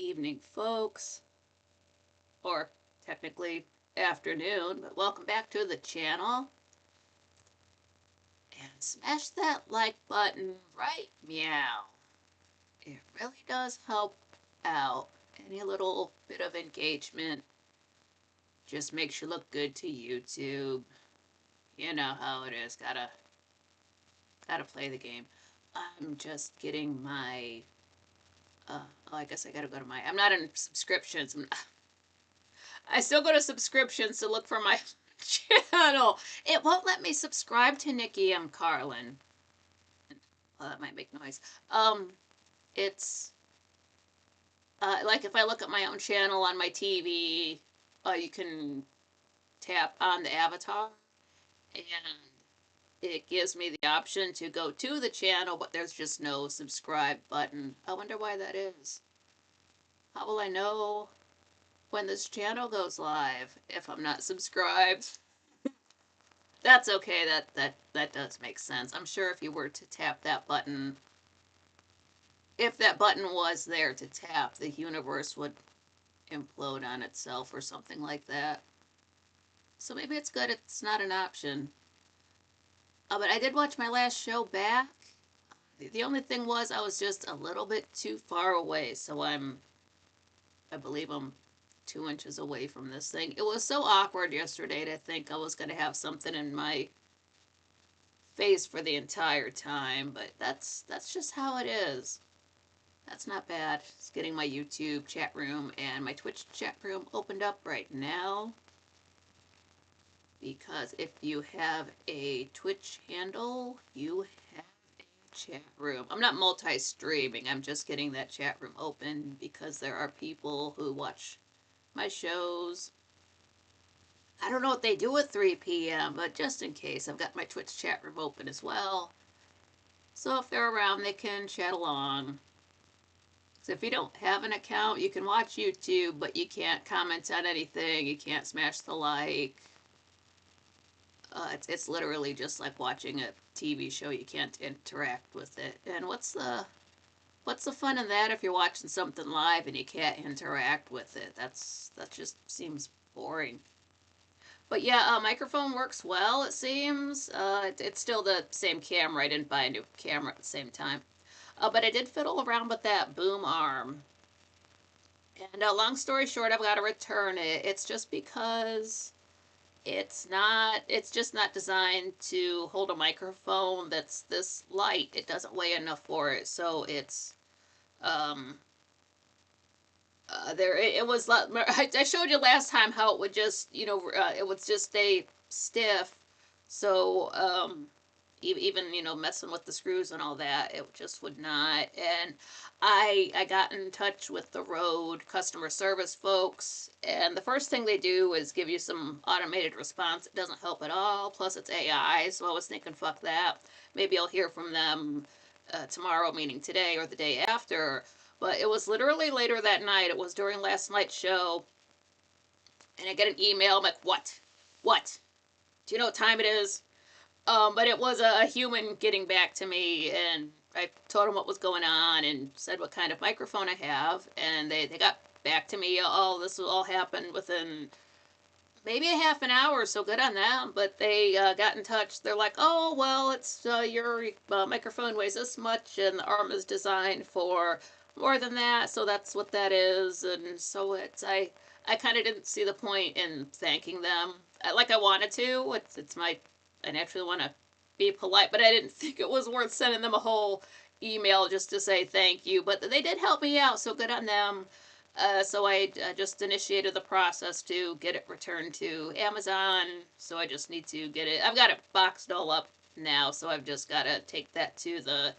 evening, folks, or technically afternoon, but welcome back to the channel. And smash that like button right meow. It really does help out. Any little bit of engagement just makes you look good to YouTube. You know how it is. Gotta play the game. I'm just getting my I guess I gotta go to my, I'm not in subscriptions. I still go to subscriptions to look for my channel. It won't let me subscribe to Nikki M. Carlin. Well, that might make noise. It's like if I look at my own channel on my TV, you can tap on the avatar, and it gives me the option to go to the channel, but there's just no subscribe button. I wonder why that is. How will I know when this channel goes live if I'm not subscribed? That's okay. That does make sense. I'm sure if you were to tap that button, if that button was there to tap, the universe would implode on itself or something like that. So maybe it's good it's not an option. But I did watch my last show back. The only thing was I was just a little bit too far away, so I believe I'm 2 inches away from this thing. It was so awkward yesterday to think I was going to have something in my face for the entire time, but that's just how it is. That's not bad. It's getting my YouTube chat room and my Twitch chat room opened up right now. Because if you have a Twitch handle, you have a chat room. I'm not multi-streaming. I'm just getting that chat room open because there are people who watch my shows. I don't know what they do at 3 p.m., but just in case, I've got my Twitch chat room open as well. So if they're around, they can chat along. So if you don't have an account, you can watch YouTube, but you can't comment on anything. You can't smash the like. It's literally just like watching a TV show. You can't interact with it. And what's the fun in that if you're watching something live and you can't interact with it? That just seems boring. But yeah, microphone works well, it seems. It's still the same camera. I didn't buy a new camera at the same time. But I did fiddle around with that boom arm. And long story short, I've got to return it. It's just because it's just not designed to hold a microphone that's this light. It doesn't weigh enough for it. So it's, it was, I showed you last time how it would just, it would just stay stiff. So, even, messing with the screws and all that, it just would not. And I got in touch with the Rode customer service folks, and the first thing they do is give you some automated response. It doesn't help at all, plus it's AI, so I was thinking, fuck that. Maybe I'll hear from them tomorrow, meaning today or the day after. But it was literally later that night. It was during last night's show, and I get an email. I'm like, what? Do you know what time it is? But it was a human getting back to me, and I told them what was going on and said what kind of microphone I have, and they got back to me. Oh, this will all happen within maybe a half an hour, so good on them. But they got in touch. They're like, oh, well, it's your microphone weighs this much, and the arm is designed for more than that, so that's what that is. And so I kind of didn't see the point in thanking them like I wanted to. I naturally want to be polite, but I didn't think it was worth sending them a whole email just to say thank you. But they did help me out, so good on them. So I just initiated the process to get it returned to Amazon. So I just need to get it. I've got it boxed all up now, so I've just got to take that to the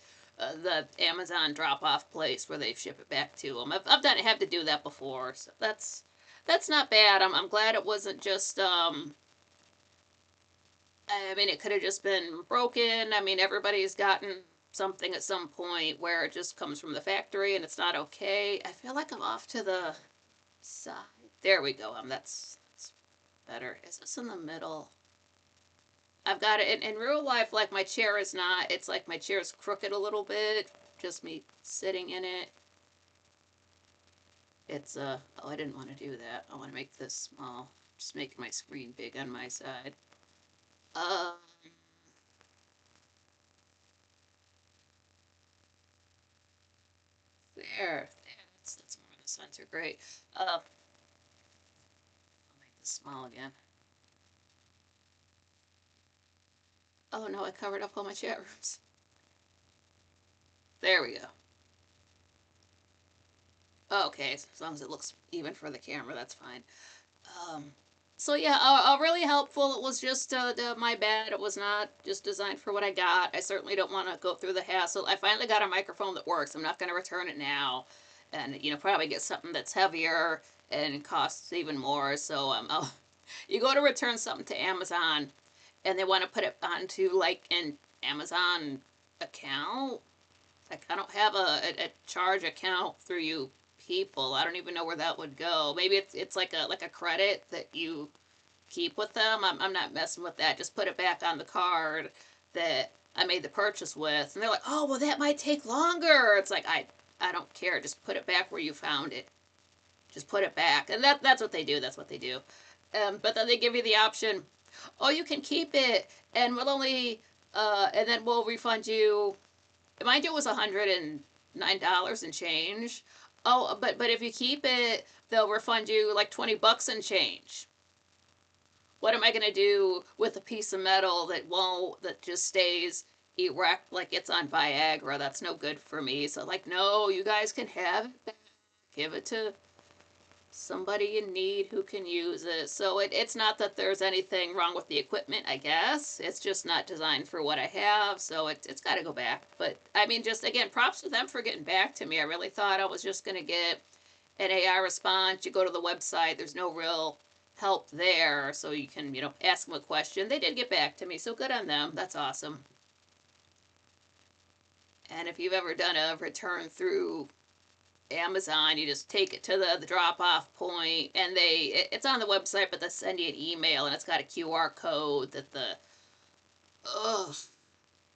Amazon drop-off place where they ship it back to them. I've had to do that before, so that's not bad. I'm glad it wasn't just I mean, it could have just been broken. I mean, everybody's gotten something at some point where it just comes from the factory and it's not okay. I feel like I'm off to the side. There we go. That's better. Is this in the middle? I've got it in real life, like my chair is not. It's like my chair is crooked a little bit. Just me sitting in it. It's, oh, I didn't want to do that. I want to make this small. Just making my screen big on my side. Um, there. That's more in the center. Great. I'll make this small again. Oh no, I covered up all my chat rooms. There we go. Okay, as long as it looks even for the camera, that's fine. Um, so yeah, really helpful. It was just my bad. It was not just designed for what I got. I certainly don't want to go through the hassle. I finally got a microphone that works. I'm not going to return it now, and probably get something that's heavier and costs even more. So you go to return something to Amazon, and they want to put it onto like an Amazon account. Like I don't have a charge account through you people. I don't even know where that would go. Maybe it's like a credit that you keep with them. I'm not messing with that. Just put it back on the card that I made the purchase with. And they're like, oh well, that might take longer. It's like I don't care. Just put it back where you found it. Just put it back. And that's what they do. That's what they do. But then they give you the option. Oh, you can keep it, and we'll only and then we'll refund you. Mind you, it was $109 and change. Oh, but if you keep it, they'll refund you like $20 and change. What am I gonna do with a piece of metal that just stays erect like it's on Viagra? That's no good for me. So like, no, you guys can have it back. Give it to somebody in need who can use it. So it's not that there's anything wrong with the equipment, I guess. It's just not designed for what I have, so it's got to go back. But I mean, just again, props to them for getting back to me. I really thought I was just going to get an AI response. You go to the website, there's no real help there, so you can, ask them a question. They did get back to me, so good on them. That's awesome. And if you've ever done a return through Amazon, you just take it to the drop off point, and it's on the website, but they send you an email, and it's got a QR code that ugh.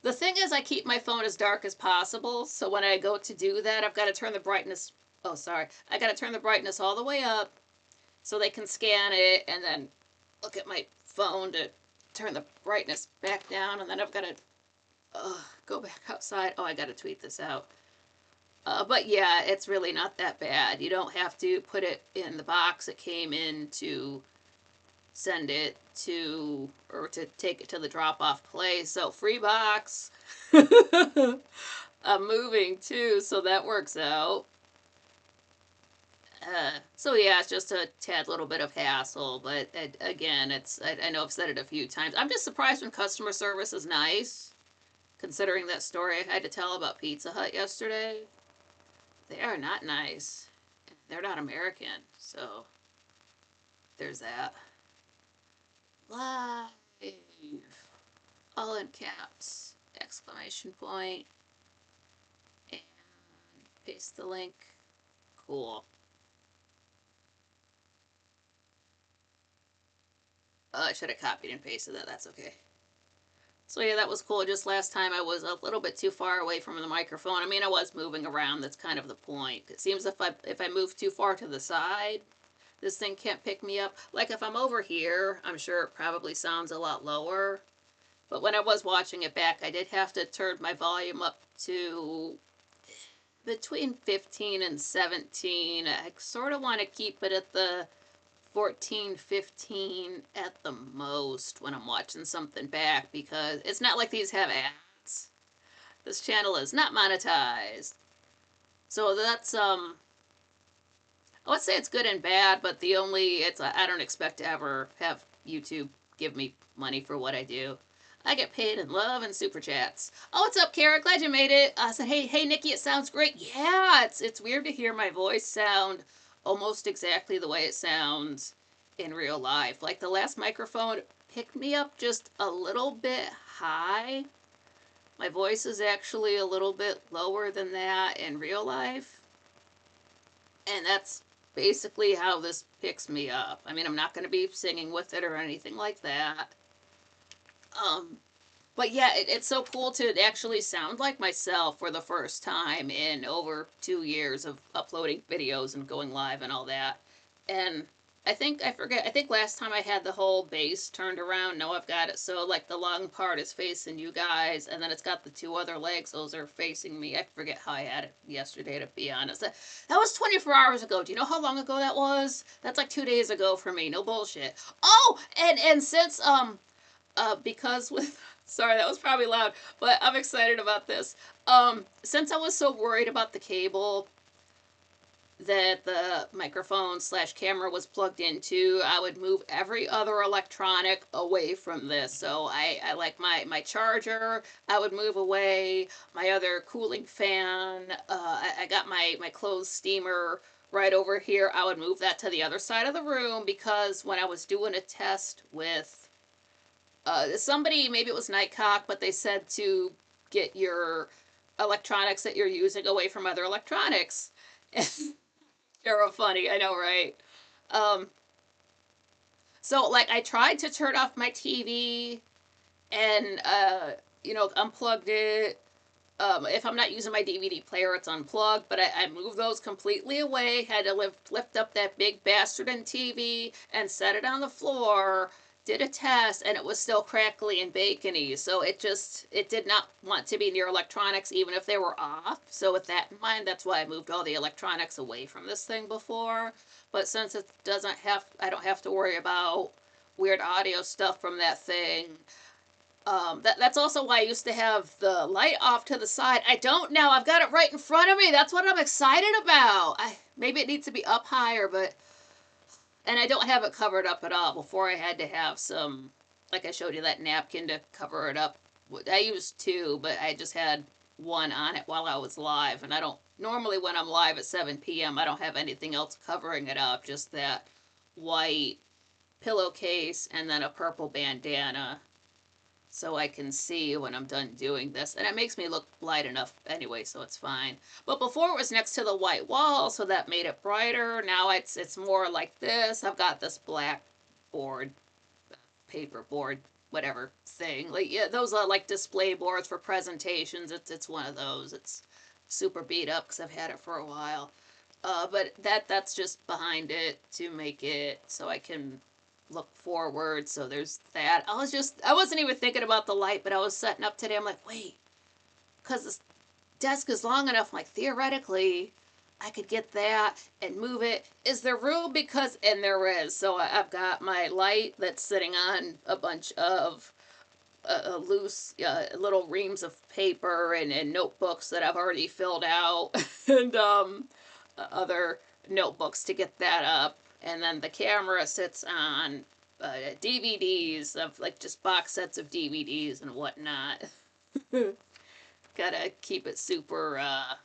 The thing is, I keep my phone as dark as possible, so when I go to do that, I've got to turn the brightness, oh sorry, I got to turn the brightness all the way up so they can scan it, and then look at my phone to turn the brightness back down, and then I've got to go back outside. Oh, I got to tweet this out. But yeah, it's really not that bad. You don't have to put it in the box it came in to send it to, or to take it to the drop-off place. So free box. I'm moving too, so that works out. So yeah, it's just a tad little bit of hassle, but again, I know I've said it a few times. I'm just surprised when customer service is nice, considering that story I had to tell about Pizza Hut yesterday. They are not nice. They're not American, so there's that. Live. All in caps. Exclamation point. And paste the link. Cool. I should have copied and pasted that. That's okay. So yeah, that was cool. Just last time I was a little bit too far away from the microphone. I mean, I was moving around. That's kind of the point. It seems if I move too far to the side, this thing can't pick me up. Like if I'm over here, I'm sure it probably sounds a lot lower. But when I was watching it back, I did have to turn my volume up to between 15 and 17. I sort of want to keep it at the 14, 15 at the most when I'm watching something back, because it's not like these have ads. This channel is not monetized. So that's, I would say it's good and bad, but I don't expect to ever have YouTube give me money for what I do. I get paid in love and super chats. Oh, what's up, Kara? Glad you made it. I said, hey, Nikki, it sounds great. Yeah, it's weird to hear my voice sound almost exactly the way it sounds in real life. Like the last microphone picked me up just a little bit high. My voice is actually a little bit lower than that in real life. And that's basically how this picks me up. I mean, I'm not going to be singing with it or anything like that. But yeah, it's so cool to actually sound like myself for the first time in over 2 years of uploading videos and going live and all that. And I think last time I had the whole base turned around. Now I've got it so like the long part is facing you guys, and then it's got the two other legs. Those are facing me. I forget how I had it yesterday, to be honest. That was 24 hours ago. Do you know how long ago that was? That's like 2 days ago for me. No bullshit. Oh, and since because with sorry, that was probably loud, but I'm excited about this. Since I was so worried about the cable that the microphone slash camera was plugged into, I would move every other electronic away from this. So I like my charger, I would move away. My other cooling fan, I got my clothes steamer right over here. I would move that to the other side of the room because when I was doing a test with somebody, maybe it was Nightcock, but they said to get your electronics that you're using away from other electronics. You're funny, I know, right? Um, so like I tried to turn off my TV and unplugged it. If I'm not using my DVD player, it's unplugged, but I moved those completely away. Had to lift up that big bastard in TV and set it on the floor. Did a test, and it was still crackly and bacony. So it did not want to be near electronics, even if they were off. So with that in mind, that's why I moved all the electronics away from this thing before. But since I don't have to worry about weird audio stuff from that thing. That's also why I used to have the light off to the side. I don't now. I've got it right in front of me. That's what I'm excited about. Maybe it needs to be up higher, but and I don't have it covered up at all. Before I had to have some, like I showed you that napkin to cover it up. I used two, but I just had one on it while I was live, and I don't normally when I'm live at 7 p.m. I don't have anything else covering it up. Just that white pillowcase and then a purple bandana so I can see when I'm done doing this. And it makes me look light enough anyway, so it's fine. But before it was next to the white wall, so that made it brighter. Now it's more like this. I've got this black board, paper board, whatever thing. Like yeah, those are like display boards for presentations. It's one of those. It's super beat up because I've had it for a while. But that's just behind it to make it so I can look forward. So there's that. I wasn't even thinking about the light, but I was setting up today. I'm like, wait, because this desk is long enough. Like theoretically, I could get that and move it. Is there room? And there is. So I've got my light that's sitting on a bunch of loose little reams of paper and notebooks that I've already filled out and other notebooks to get that up. And then the camera sits on DVDs of like just box sets of DVDs and whatnot. Gotta keep it super. I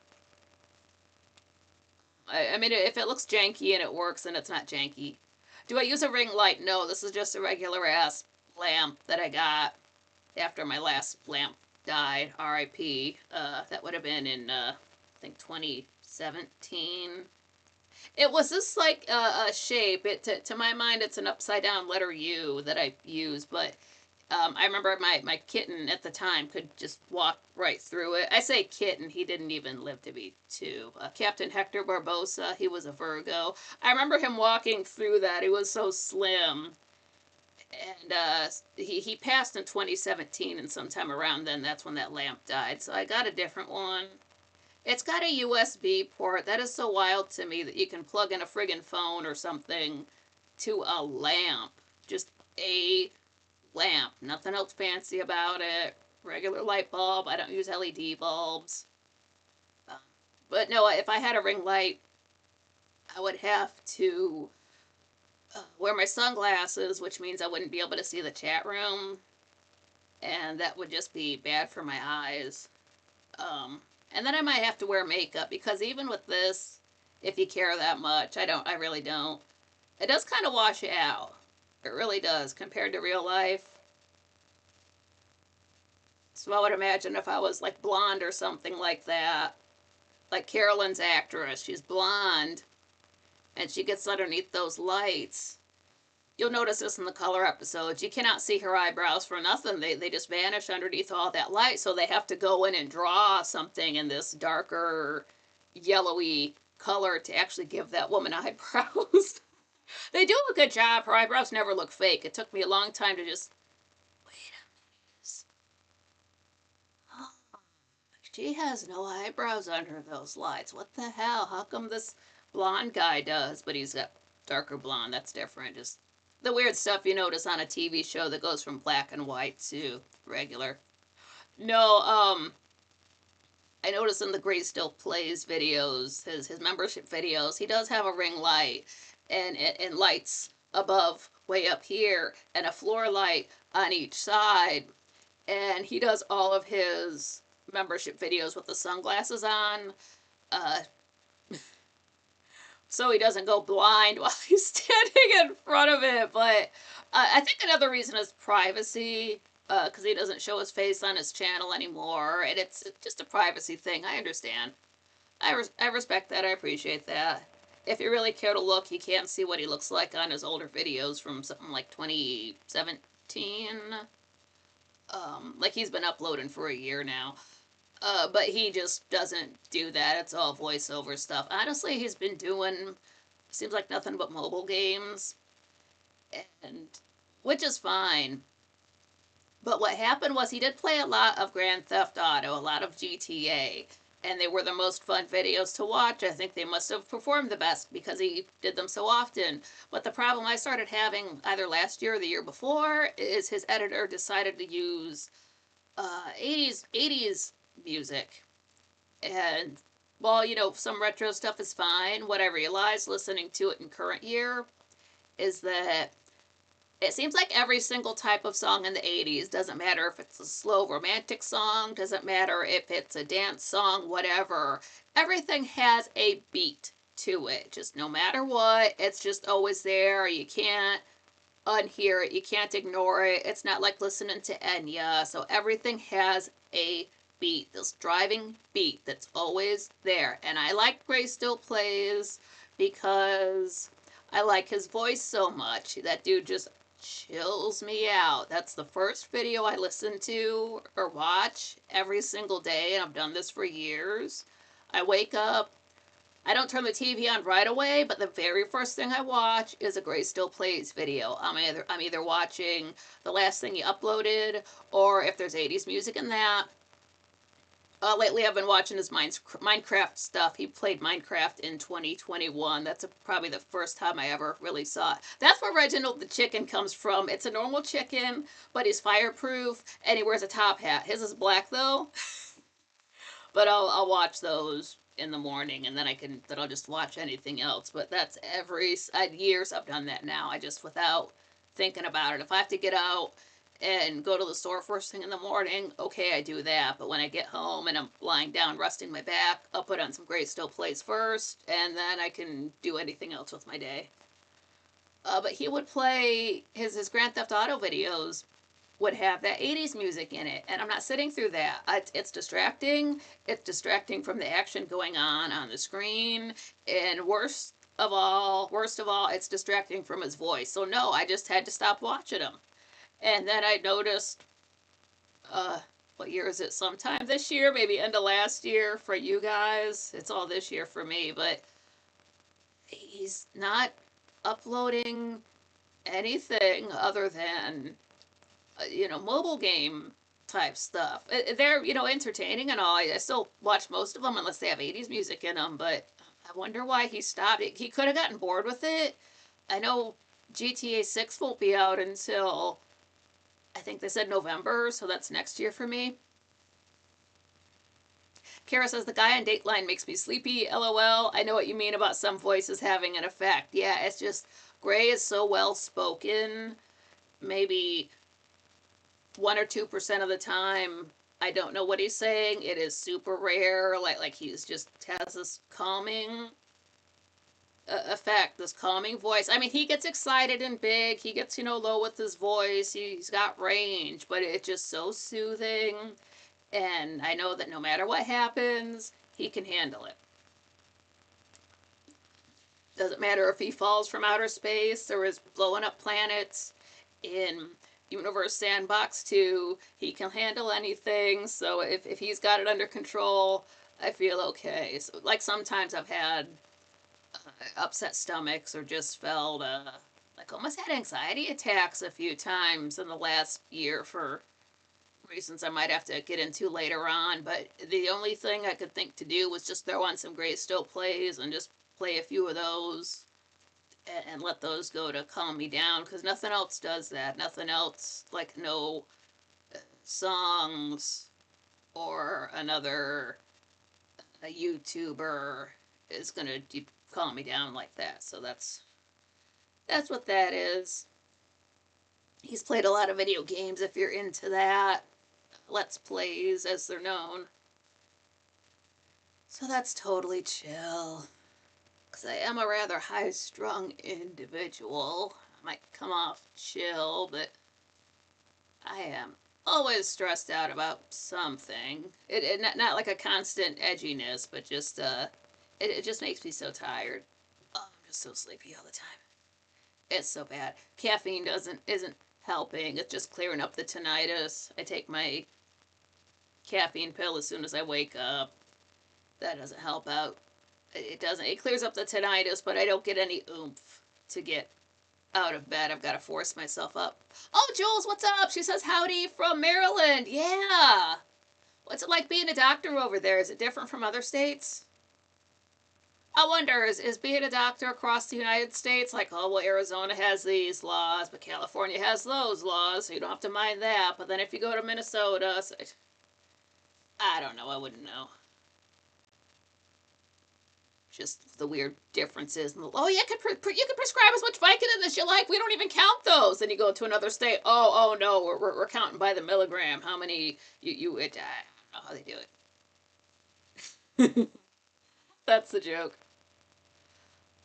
mean, if it looks janky and it works, then it's not janky. Do I use a ring light? No, this is just a regular ass lamp that I got after my last lamp died. R.I.P. That would have been in I think 2017. It was this like a shape. To my mind, it's an upside down letter U that I use. But I remember my kitten at the time could just walk right through it. I say kitten. He didn't even live to be 2. Captain Hector Barbosa. He was a Virgo. I remember him walking through that. He was so slim. And he passed in 2017, and sometime around then, that's when that lamp died. So I got a different one. It's got a USB port. That is so wild to me that you can plug in a friggin' phone or something to a lamp. Just a lamp. Nothing else fancy about it. Regular light bulb. I don't use LED bulbs. But no, if I had a ring light, I would have to wear my sunglasses, which means I wouldn't be able to see the chat room. And that would just be bad for my eyes. And then I might have to wear makeup because even with this, if you care that much, I really don't. It does kind of wash you out. It really does compared to real life. So I would imagine if I was like blonde or something like that, like Carolyn's actress, she's blonde, and she gets underneath those lights. You'll notice this in the color episodes. You cannot see her eyebrows for nothing. They just vanish underneath all that light, so they have to go in and draw something in this darker, yellowy color to actually give that woman eyebrows. They do a good job. Her eyebrows never look fake. It took me a long time to just, wait a minute. Oh, she has no eyebrows under those lights. What the hell? How come this blonde guy does, but he's got darker blonde? That's different. Just the weird stuff you notice on a TV show that goes from black and white to regular. No, I noticed in the Great Still Plays videos, his membership videos, he does have a ring light and lights above, way up here, and a floor light on each side. And he does all of his membership videos with the sunglasses on, uh, so he doesn't go blind while he's standing in front of it. But I think another reason is privacy, because he doesn't show his face on his channel anymore, and it's just a privacy thing. I understand. I respect that. I appreciate that. If you really care to look, you can see what he looks like on his older videos from something like 2017. Like he's been uploading for a year now. But he just doesn't do that. It's all voiceover stuff. Honestly, he's been doing, seems like nothing but mobile games, and which is fine. But what happened was he did play a lot of Grand Theft Auto, a lot of GTA, and they were the most fun videos to watch. I think they must have performed the best because he did them so often. But the problem I started having either last year or the year before is his editor decided to use 80s music. And while, you know, some retro stuff is fine, what I realized listening to it in current year is that it seems like every single type of song in the 80s, doesn't matter if it's a slow romantic song, doesn't matter if it's a dance song, whatever, everything has a beat to it. Just no matter what, it's just always there. You can't unhear it, you can't ignore it. It's not like listening to Enya. So everything has a beat, this driving beat that's always there. And I like Gray Still Plays because I like his voice so much. That dude just chills me out. That's the first video I listen to or watch every single day, and I've done this for years. I wake up, I don't turn the TV on right away, but the very first thing I watch is a Gray Still Plays video. I'm either watching the last thing he uploaded, or if there's 80s music in that. Lately I've been watching his Minecraft stuff. He played Minecraft in 2021. That's probably the first time I ever really saw it. That's where Reginald the chicken comes from. It's a normal chicken, but he's fireproof, and he wears a top hat. His is black, though. But I'll watch those in the morning, and then I'll just watch anything else. But that's years I've done that now. I just, without thinking about it. If I have to get out and go to the store first thing in the morning, okay, I do that. But when I get home and I'm lying down resting my back, I'll put on some Gray Still Plays first, and then I can do anything else with my day. But he would play his Grand Theft Auto videos would have that 80s music in it, and I'm not sitting through that. It's distracting. It's distracting from the action going on the screen, and worst of all, it's distracting from his voice. So no, I just had to stop watching him. And then I noticed, what year is it? Sometime this year, maybe end of last year for you guys. It's all this year for me, but he's not uploading anything other than, mobile game type stuff. They're, entertaining and all. I still watch most of them unless they have 80s music in them, but I wonder why he stopped. He could have gotten bored with it. I know GTA 6 won't be out until, I think they said November, so that's next year for me. Kara says, the guy on Dateline makes me sleepy, LOL. I know what you mean about some voices having an effect. Yeah, it's just, Gray is so well spoken. Maybe 1 or 2% of the time, I don't know what he's saying. It is super rare. Like he's just has this calming effect, this calming voice. I mean, he gets excited and big. He gets, low with his voice. He's got range, but it's just so soothing. And I know that no matter what happens, he can handle it. Doesn't matter if he falls from outer space or is blowing up planets. In Universe Sandbox 2, he can handle anything, so if he's got it under control, I feel okay. So, like, sometimes I've had upset stomachs or just felt, like, almost had anxiety attacks a few times in the last year for reasons I might have to get into later on, but the only thing I could think to do was just throw on some Greystone plays and just play a few of those and let those go to calm me down, because nothing else does that. Nothing else, like no songs or another a YouTuber is gonna calm me down like that. So that's what that is. He's played a lot of video games if you're into that. Let's plays, as they're known. So that's totally chill. Because I am a rather high-strung individual. I might come off chill, but I am always stressed out about something. It not like a constant edginess, but just it just makes me so tired. Oh, I'm just so sleepy all the time. It's so bad. Caffeine isn't helping. It's just clearing up the tinnitus. I take my caffeine pill as soon as I wake up. That doesn't help out. It doesn't. It clears up the tinnitus, but I don't get any oomph to get out of bed. I've got to force myself up. Oh, Jules, what's up? She says howdy from Maryland. Yeah. What's it like being a doctor over there? Is it different from other states? I wonder, is being a doctor across the United States like, oh, well, Arizona has these laws, but California has those laws, so you don't have to mind that. But then if you go to Minnesota, so, I don't know. I wouldn't know. Just the weird differences. Oh, you can prescribe as much Vicodin as you like. We don't even count those. And you go to another state. Oh no, we're counting by the milligram. How many you I don't know how they do it. That's the joke.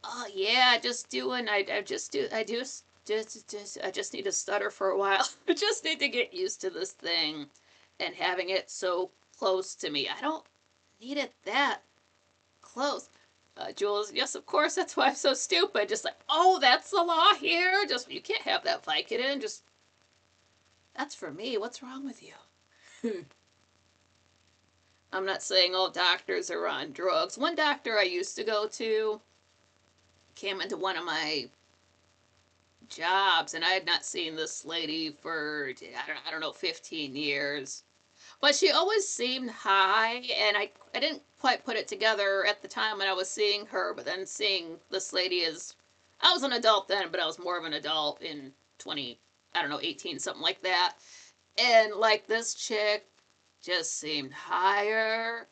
Oh yeah, just doing. I just do. I do. I just need to stutter for a while. I just need to get used to this thing, and having it so close to me. I don't need it that close. Jules, yes, of course, that's why I'm so stupid. Just like, oh, that's the law here? Just, you can't have that Vicodin. Just, that's for me. What's wrong with you? I'm not saying all doctors are on drugs. One doctor I used to go to came into one of my jobs, and I had not seen this lady for, I don't know, 15 years. But she always seemed high, and I didn't quite put it together at the time when I was seeing her, but then seeing this lady as, I was an adult then, but I was more of an adult in 20, I don't know, 18, something like that. And like this chick just seemed higher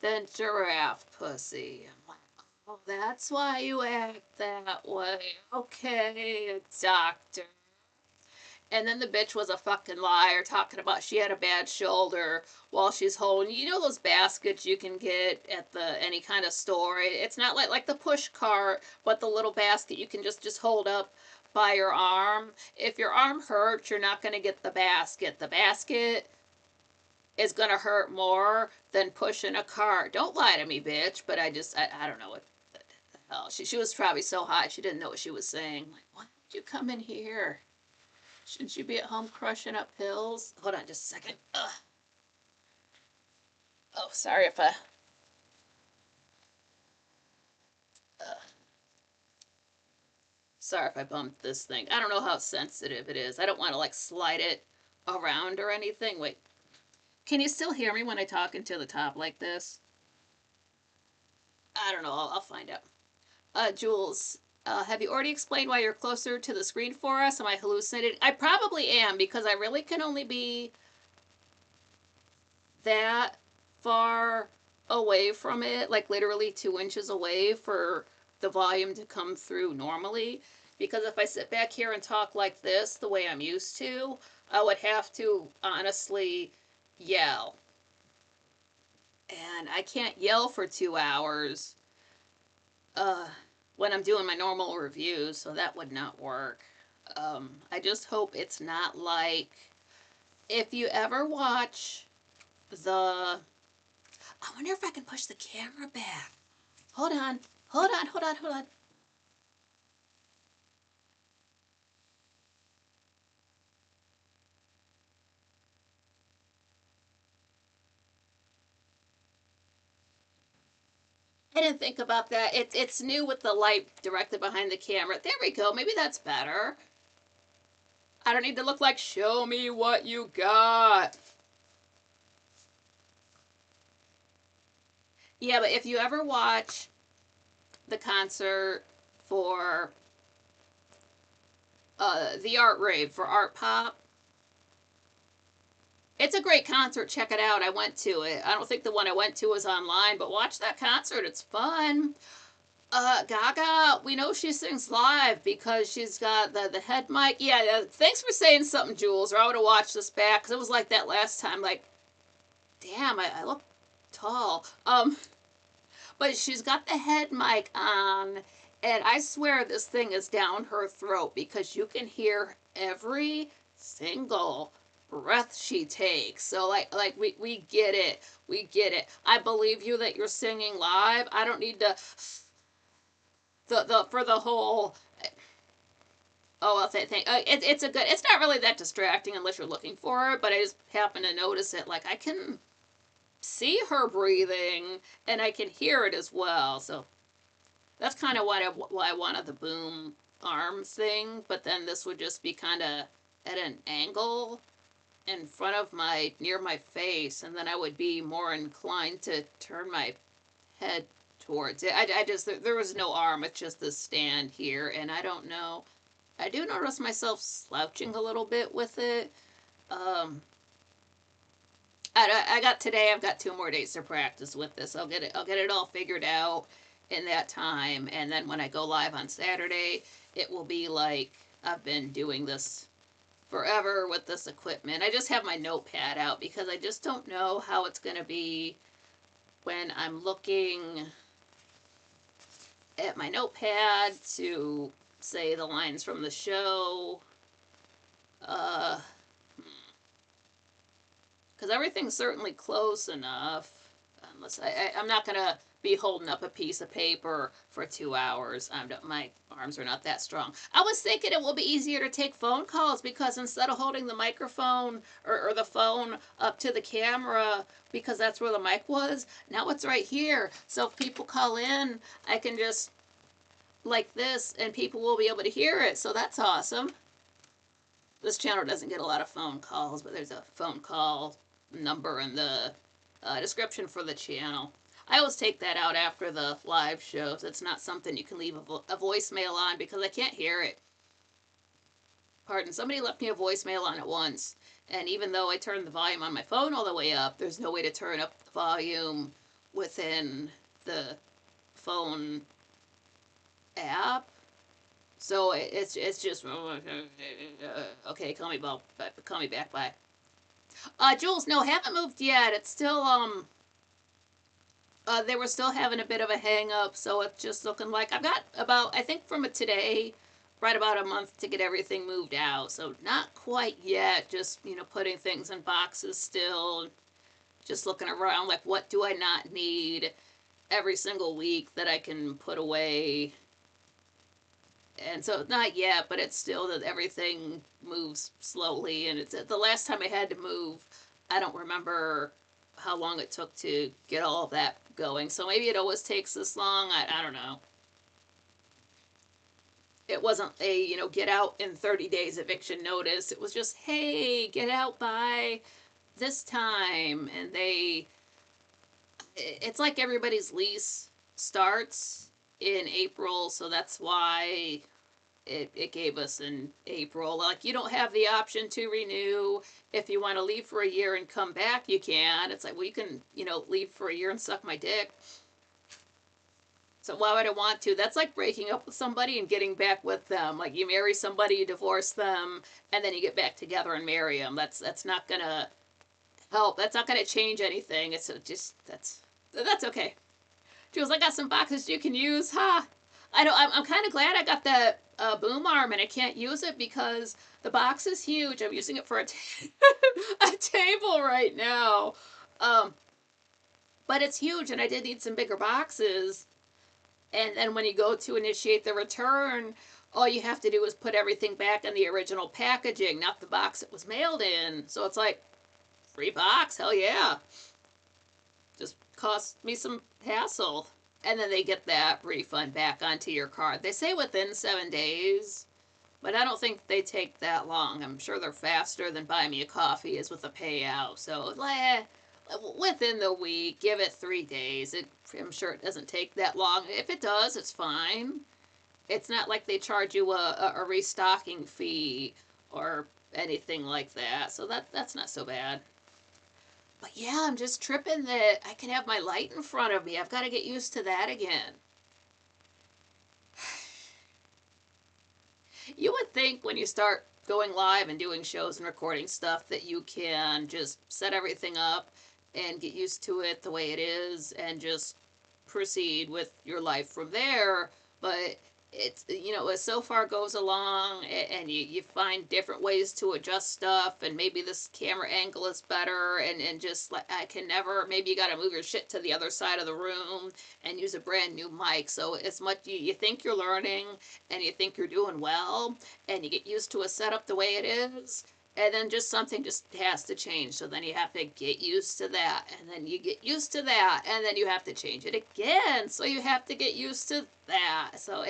than giraffe pussy. I'm like, oh, that's why you act that way. Okay, doctor. And then the bitch was a fucking liar, talking about she had a bad shoulder while she's holding. You know those baskets you can get at the any kind of store. It's not like the push cart, but the little basket you can just hold up by your arm. If your arm hurts, you're not gonna get the basket. The basket is gonna hurt more than pushing a cart. Don't lie to me, bitch. But I don't know what the hell. She was probably so high she didn't know what she was saying. Like, why did you come in here? Shouldn't you be at home crushing up pills? Hold on just a second. Ugh. Oh, sorry if I... Sorry if I bumped this thing. I don't know how sensitive it is. I don't want to, like, slide it around or anything. Wait. Can you still hear me when I talk into the top like this? I don't know. I'll find out. Jules, have you already explained why you're closer to the screen for us? Am I hallucinating? I probably am, because I really can only be that far away from it, like literally 2 inches away for the volume to come through normally. Because if I sit back here and talk like this, the way I'm used to, I would have to honestly yell. And I can't yell for 2 hours when I'm doing my normal reviews, so that would not work. I just hope it's not like, if you ever watch the... I wonder if I can push the camera back. Hold on. Hold on. I didn't think about that. It's new with the light directed behind the camera. There we go. Maybe that's better. I don't need to look like, show me what you got. Yeah, but if you ever watch the concert for the Art Rave for Art Pop, it's a great concert. Check it out. I went to it. I don't think the one I went to was online, but watch that concert. It's fun. Gaga, we know she sings live because she's got the head mic. Yeah, thanks for saying something, Jules, or I would have watched this back, because it was like that last time. Like, damn, I look tall. But she's got the head mic on, and I swear this thing is down her throat because you can hear every single breath she takes. So like we get it. We get it. I believe you that you're singing live. I don't need to the for the whole. Oh, I'll say thing. It's a good. It's not really that distracting unless you're looking for it. But I just happen to notice it. Like I can see her breathing and I can hear it as well. So that's kind of why I wanted the boom arm thing. But then this would just be kind of at an angle in front of near my face, and then I would be more inclined to turn my head towards it. I just, there was no arm, it's just this stand here, and I don't know. I do notice myself slouching a little bit with it. I've got 2 more days to practice with this. I'll get it all figured out in that time, and then when I go live on Saturday, it will be like I've been doing this forever with this equipment. I just have my notepad out because I just don't know how it's going to be when I'm looking at my notepad to say the lines from the show. Because everything's certainly close enough. Unless I'm not going to be holding up a piece of paper for 2 hours. My arms are not that strong. I was thinking it will be easier to take phone calls because instead of holding the microphone or the phone up to the camera, because that's where the mic was, now it's right here. So if people call in, I can just like this and people will be able to hear it. So that's awesome. This channel doesn't get a lot of phone calls, but there's a phone call number in the description for the channel. I always take that out after the live shows. It's not something you can leave a voicemail on because I can't hear it. Pardon, somebody left me a voicemail on it once, and even though I turned the volume on my phone all the way up, there's no way to turn up the volume within the phone app. So it's just okay. Call me back. Bye. Jules, no, haven't moved yet. It's still they were still having a bit of a hang up, so it's just looking like I've got about, I think from today, right about a month to get everything moved out. So not quite yet. Just putting things in boxes still. Just looking around like what do I not need every single week that I can put away. And so not yet, but it's still that everything moves slowly. And it's the last time I had to move, I don't remember how long it took to get all of that going. So maybe it always takes this long. I don't know. It wasn't a, get out in 30 days eviction notice. It was just, hey, get out by this time. And it's like everybody's lease starts in April, so that's why it gave us in April. Like, you don't have the option to renew. If you want to leave for a year and come back, you can. It's like, well, you can, leave for a year and suck my dick. So why would I want to? That's like breaking up with somebody and getting back with them. Like, you marry somebody, you divorce them, and then you get back together and marry them. That's not gonna help. That's not gonna change anything. It's just, that's okay. Jules, I got some boxes you can use. Ha! I know, I'm kind of glad I got that boom arm and I can't use it because the box is huge. I'm using it for a table right now. But it's huge and I did need some bigger boxes. And then when you go to initiate the return, all you have to do is put everything back in the original packaging, not the box it was mailed in. So it's like, free box, hell yeah. Just cost me some hassle. and then they get that refund back onto your card. They say within 7 days, but I don't think they take that long. I'm sure they're faster than Buy Me a Coffee is with a payout. So, within the week, give it 3 days. I'm sure it doesn't take that long. If it does, it's fine. It's not like they charge you a restocking fee or anything like that. So that's not so bad. But yeah, I'm just tripping that I can have my light in front of me. I've got to get used to that again. You would think when you start going live and doing shows and recording stuff that you can just set everything up and get used to it the way it is and just proceed with your life from there. But it's, as so far goes along and you find different ways to adjust stuff, and maybe this camera angle is better, and just like I can never, maybe you got to move your shit to the other side of the room and use a brand new mic. So as much you think you're learning and you think you're doing well and you get used to a setup the way it is, and then just something just has to change. So then you have to get used to that, and then you get used to that, and then you have to change it again. So you have to get used to that. So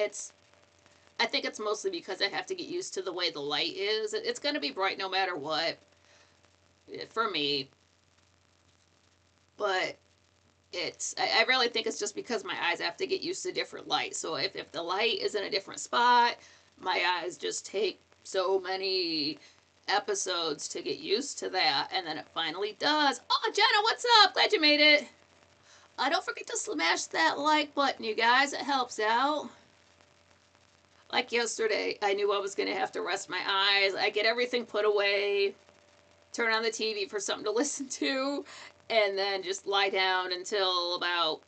I think it's mostly because I have to get used to the way the light is. It's going to be bright no matter what, for me. But I really think it's just because my eyes have to get used to different light. So if the light is in a different spot, my eyes just take so many episodes to get used to that, and then it finally does. Oh, Jenna, what's up? Glad you made it. Don't forget to smash that like button, you guys. It helps out. Like yesterday, I knew I was going to have to rest my eyes. I get everything put away, turn on the TV for something to listen to, and then just lie down until about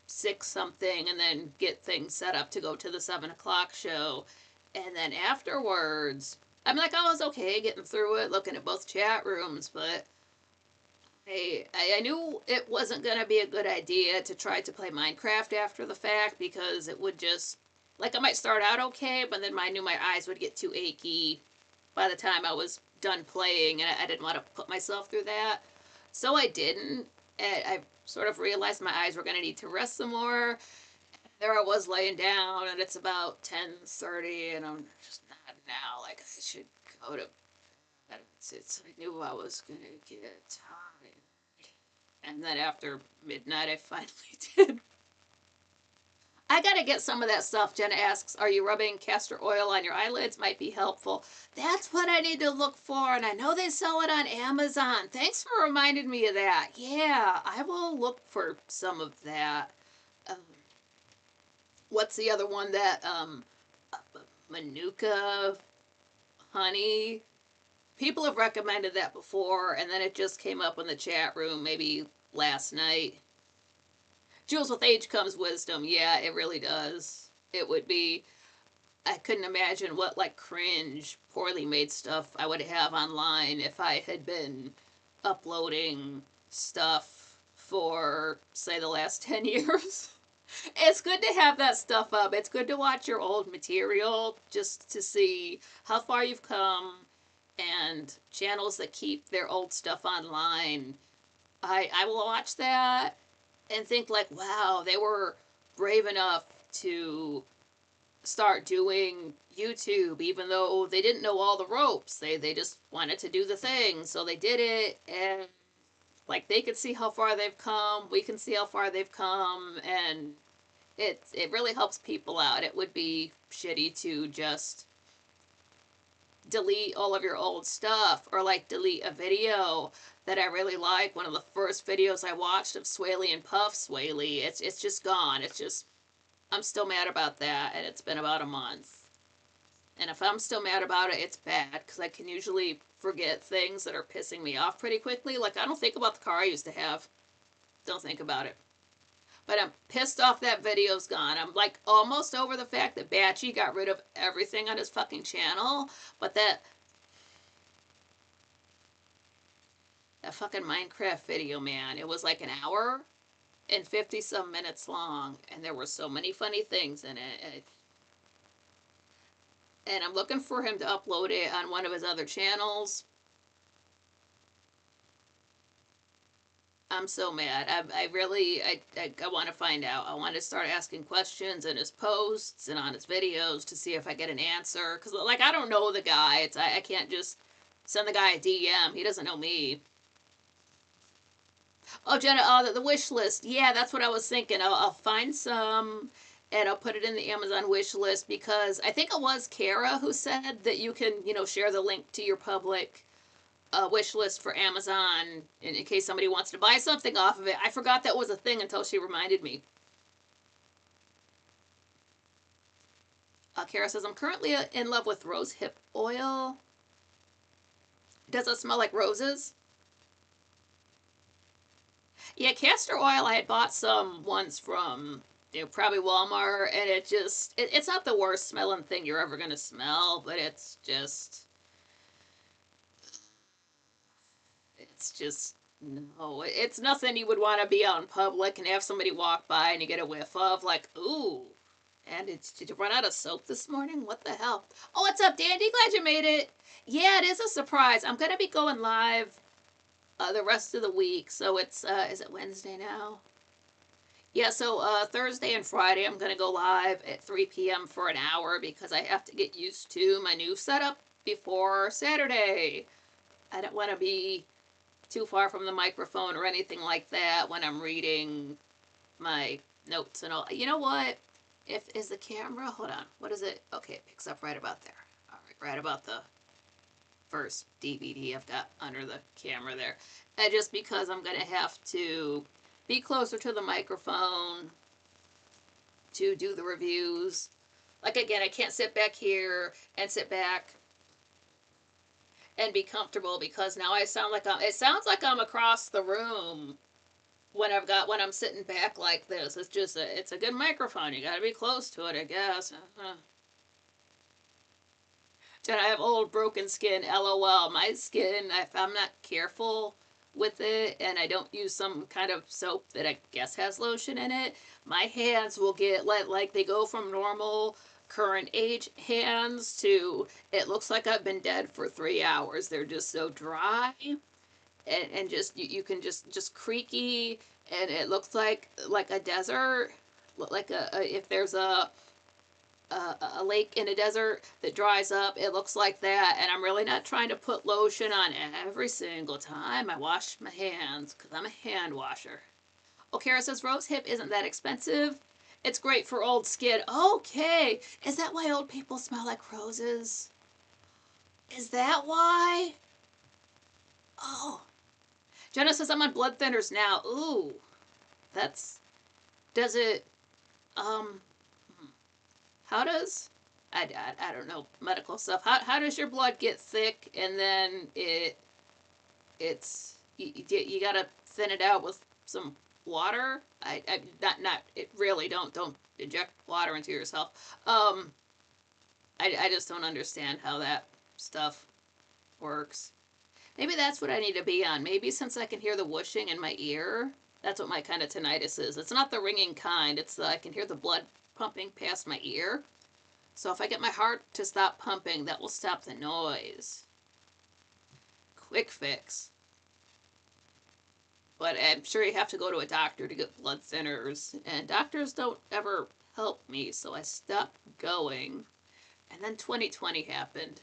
6 something, and then get things set up to go to the 7 o'clock show. And then afterwards, I'm like, I was okay getting through it, looking at both chat rooms, but I knew it wasn't going to be a good idea to try to play Minecraft after the fact, because it would just, I might start out okay, but then I knew my eyes would get too achy by the time I was done playing, and I didn't want to put myself through that. So I didn't, and I sort of realized my eyes were going to need to rest some more. There I was laying down, and it's about 10:30, and I'm just not now. I should go to bed. I knew I was going to get tired. And then after midnight, I finally did. I gotta get some of that stuff. Jenna asks, are you rubbing castor oil on your eyelids? Might be helpful. That's what I need to look for, and I know they sell it on Amazon. Thanks for reminding me of that. Yeah, I will look for some of that. What's the other one that, Manuka honey? People have recommended that before, and then it just came up in the chat room maybe last night. Jules, with age comes wisdom. Yeah, it really does. It would be, I couldn't imagine what cringe, poorly made stuff I would have online if I had been uploading stuff for, say, the last 10 years. It's good to have that stuff up. It's good to watch your old material just to see how far you've come, and channels that keep their old stuff online. I will watch that and think wow, they were brave enough to start doing YouTube, even though they didn't know all the ropes. They just wanted to do the thing, so they did it, and they could see how far they've come, we can see how far they've come, and it really helps people out. It would be shitty to just delete all of your old stuff, or delete a video that I really like. One of the first videos I watched of Swaley and Puff Swaley, it's just gone. It's just, I'm still mad about that, and it's been about a month. And if I'm still mad about it, it's bad, because I can usually forget things that are pissing me off pretty quickly. I don't think about the car I used to have. Don't think about it. But I'm pissed off that video's gone. I'm almost over the fact that Batchy got rid of everything on his fucking channel. But that fucking Minecraft video, man, it was an hour and 50 some minutes long, and there were so many funny things in it. And I'm looking for him to upload it on one of his other channels. I'm so mad. I really, I want to find out. I want to start asking questions in his posts and on his videos to see if I get an answer. Because, like, I don't know the guy. I can't just send the guy a DM. He doesn't know me. Oh, Jenna, the wish list. Yeah, that's what I was thinking. I'll find some and I'll put it in the Amazon wish list because I think it was Kara who said that you can, share the link to your public wish list for Amazon in case somebody wants to buy something off of it. I forgot that was a thing until she reminded me. Kara says, I'm currently in love with rose hip oil. Does it smell like roses? Yeah, castor oil, I had bought some once from probably Walmart, and it's not the worst smelling thing you're ever going to smell, but it's just, no, it's nothing you would want to be out in public and have somebody walk by and you get a whiff of, like, ooh. And did you run out of soap this morning? What the hell? Oh, what's up, Dandy? Glad you made it. Yeah, it is a surprise. I'm going to be going live the rest of the week. So is it Wednesday now? Yeah, so Thursday and Friday I'm going to go live at 3 p.m. for an hour because I have to get used to my new setup before Saturday. I don't want to be too far from the microphone or anything like that when I'm reading my notes and all. You know what? Is the camera, hold on, what is it? Okay, it picks up right about there. All right, right about the first DVD I've got under the camera there. And just because I'm going to have to be closer to the microphone to do the reviews. Like, again, I can't sit back here and sit back and be comfortable because now it sounds like I'm across the room when I'm sitting back like this. It's a good microphone. You got to be close to it, I guess. Jen, I have old broken skin. LOL. My skin, if I'm not careful with it and I don't use some kind of soap that I guess has lotion in it, my hands will get like they go from normal current age hands to it looks like I've been dead for 3 hours. They're just so dry and just you can just creaky and it looks like a desert, like if there's a lake in a desert that dries up, it looks like that. And I'm really not trying to put lotion on every single time I wash my hands because I'm a hand washer. Oh, Kara says rose hip isn't that expensive. It's great for old skin. Okay, is that why old people smell like roses? Is that why? Oh, Jenna says I'm on blood thinners now. Ooh, that's, does it, um, how does, I don't know medical stuff. How does your blood get thick and then you gotta thin it out with some water? Not it really don't inject water into yourself. I just don't understand how that stuff works. Maybe that's what I need to be on. Maybe since I can hear the whooshing in my ear, that's what my kind of tinnitus is. It's not the ringing kind. It's I can hear the blood pumping past my ear. So if I get my heart to stop pumping, that will stop the noise. Quick fix. But I'm sure you have to go to a doctor to get blood thinners. And doctors don't ever help me, so I stopped going. And then 2020 happened.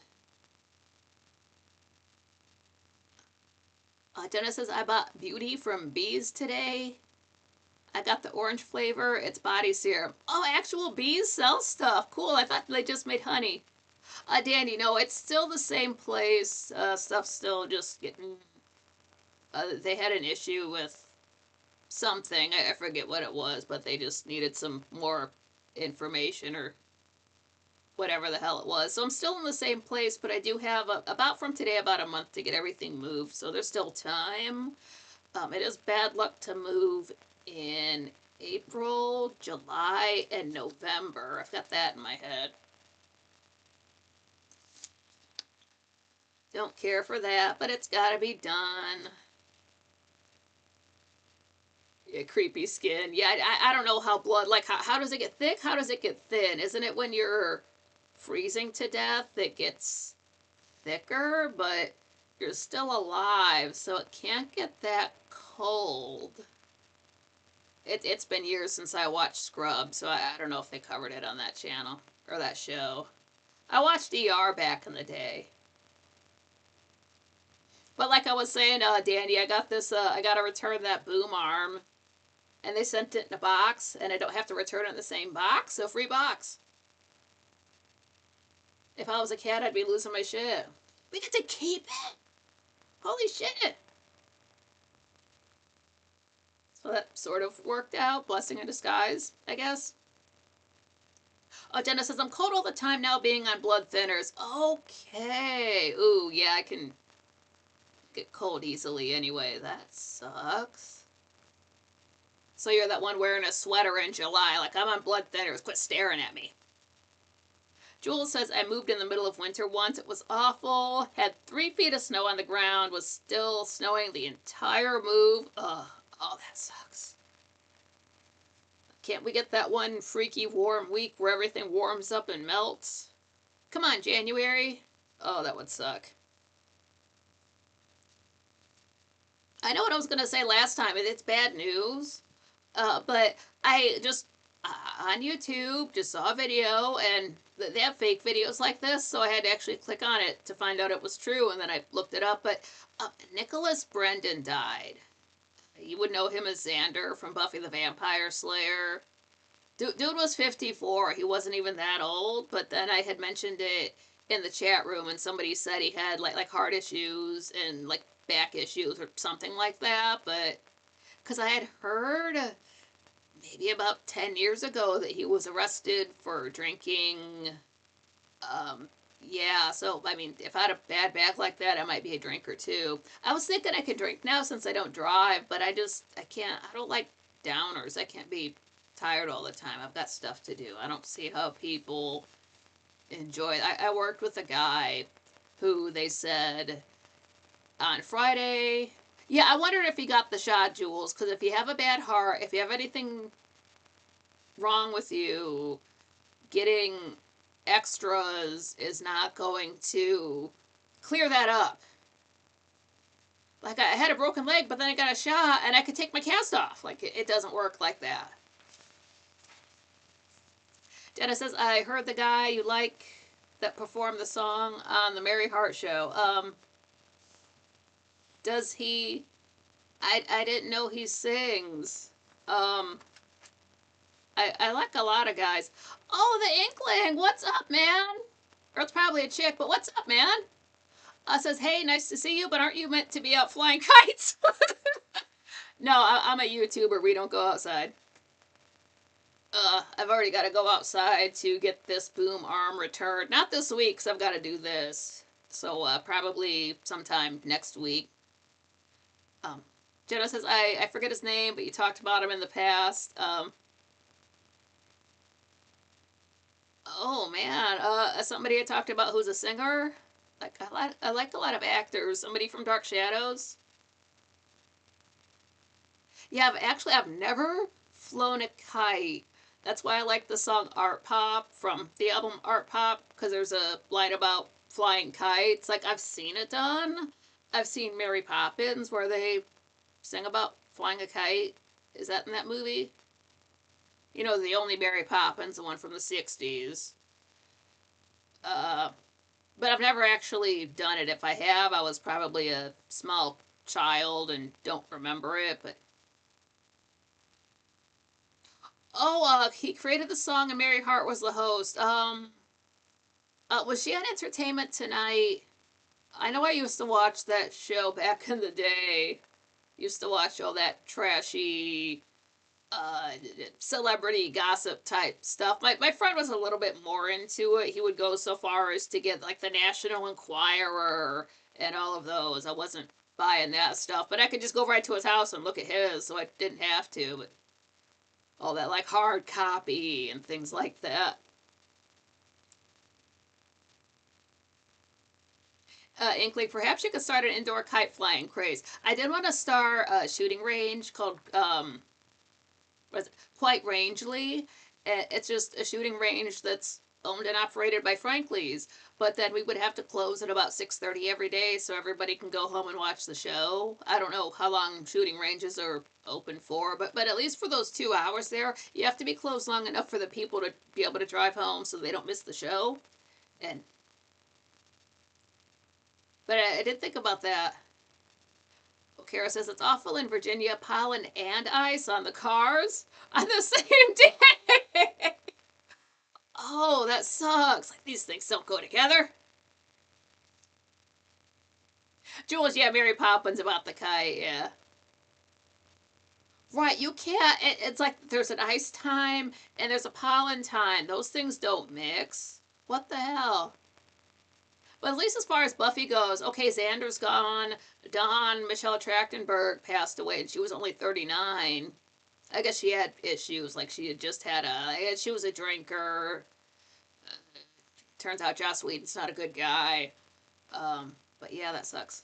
Dennis says, I bought Beauty from Bees today. I got the orange flavor. It's body serum. Oh, actual bees sell stuff. Cool. I thought they just made honey. Danny, no, it's still the same place. Stuff's still just getting... they had an issue with something. I forget what it was, but they just needed some more information or whatever the hell it was. So I'm still in the same place, but I do have about a month to get everything moved. So there's still time. It is bad luck to move in April, July, and November. I've got that in my head. Don't care for that, but it's gotta be done. Yeah, creepy skin. Yeah, I don't know how blood, like, how does it get thick? How does it get thin? Isn't it when you're freezing to death that gets thicker, but you're still alive, so it can't get that cold. It's been years since I watched Scrubs, so I don't know if they covered it on that channel or that show. I watched ER back in the day. But like I was saying, Dandy, I got this, I got to return that boom arm. And they sent it in a box, and I don't have to return it in the same box, so free box. If I was a cat, I'd be losing my shit. We get to keep it! Holy shit! So that sort of worked out. Blessing in disguise, I guess. Oh, Jenna says, I'm cold all the time now being on blood thinners. Okay. Ooh, yeah, I can get cold easily anyway. That sucks. So you're that one wearing a sweater in July, like I'm on blood thinners. Quit staring at me. Jules says, I moved in the middle of winter once. It was awful. Had 3 feet of snow on the ground. Was still snowing the entire move. Ugh. Oh, that sucks. Can't we get that one freaky warm week where everything warms up and melts? Come on, January. Oh, that would suck. I know what I was going to say last time. It's bad news. But I just, on YouTube, just saw a video, and they have fake videos like this, so I had to actually click on it to find out it was true, and then I looked it up, but Nicholas Brendan died. You would know him as Xander from Buffy the Vampire Slayer. Dude was 54. He wasn't even that old, but then I had mentioned it in the chat room, and somebody said he had, like heart issues and, like, back issues or something like that, but because I had heard maybe about 10 years ago that he was arrested for drinking. Yeah, so, I mean, if I had a bad back like that, I might be a drinker too. I was thinking I could drink now since I don't drive, but I can't, I don't like downers. I can't be tired all the time. I've got stuff to do. I don't see how people enjoy it. I worked with a guy who they said on Friday. Yeah, I wondered if he got the shot, Jules, because if you have a bad heart, if you have anything wrong with you, getting extras is not going to clear that up. Like, I had a broken leg, but then I got a shot, and I could take my cast off. Like, it doesn't work like that. Jenna says, I heard the guy you like that performed the song on the Mary Hart show. Does he... I didn't know he sings. I like a lot of guys. Oh, the Inkling! What's up, man? Or it's probably a chick, but what's up, man? Says, hey, nice to see you, but aren't you meant to be out flying kites? No, I'm a YouTuber. We don't go outside. I've already got to go outside to get this boom arm returned. Not this week, because I've got to do this. So, probably sometime next week. Jenna says, I forget his name, but you talked about him in the past. Oh, man. Somebody I talked about who's a singer. Like, I like a lot of actors. Somebody from Dark Shadows. Yeah, I've never flown a kite. That's why I like the song Art Pop from the album Art Pop, because there's a line about flying kites. Like, I've seen it done. I've seen Mary Poppins, where they sing about flying a kite. Is that in that movie? You know, the only Mary Poppins, the one from the 60s. But I've never actually done it. If I have, I was probably a small child and don't remember it, but... Oh, he created the song and Mary Hart was the host. Was she on Entertainment Tonight? I know I used to watch that show back in the day. Used to watch all that trashy celebrity gossip type stuff. My friend was a little bit more into it. He would go so far as to get like the National Enquirer and all of those. I wasn't buying that stuff, but I could just go right to his house and look at his, so I didn't have to. But all that like hard copy and things like that. Inkling, perhaps you could start an indoor kite flying craze. I did want to start a shooting range called Quite Rangely. It's just a shooting range that's owned and operated by Franklies. But then we would have to close at about 6:30 every day so everybody can go home and watch the show. I don't know how long shooting ranges are open for, but at least for those 2 hours there, you have to be closed long enough for the people to be able to drive home so they don't miss the show. And but I did think about that. Kara says it's awful in Virginia, pollen and ice on the cars on the same day. Oh, that sucks. Like, these things don't go together. Jules, yeah, Mary Poppins about the kite, yeah. Right, you can't. It's like there's an ice time and there's a pollen time. Those things don't mix. What the hell? But at least as far as Buffy goes, okay, Xander's gone. Dawn, Michelle Trachtenberg passed away and she was only 39. I guess she had issues, like she had just had she was a drinker. Turns out Joss Whedon's not a good guy. But yeah, that sucks.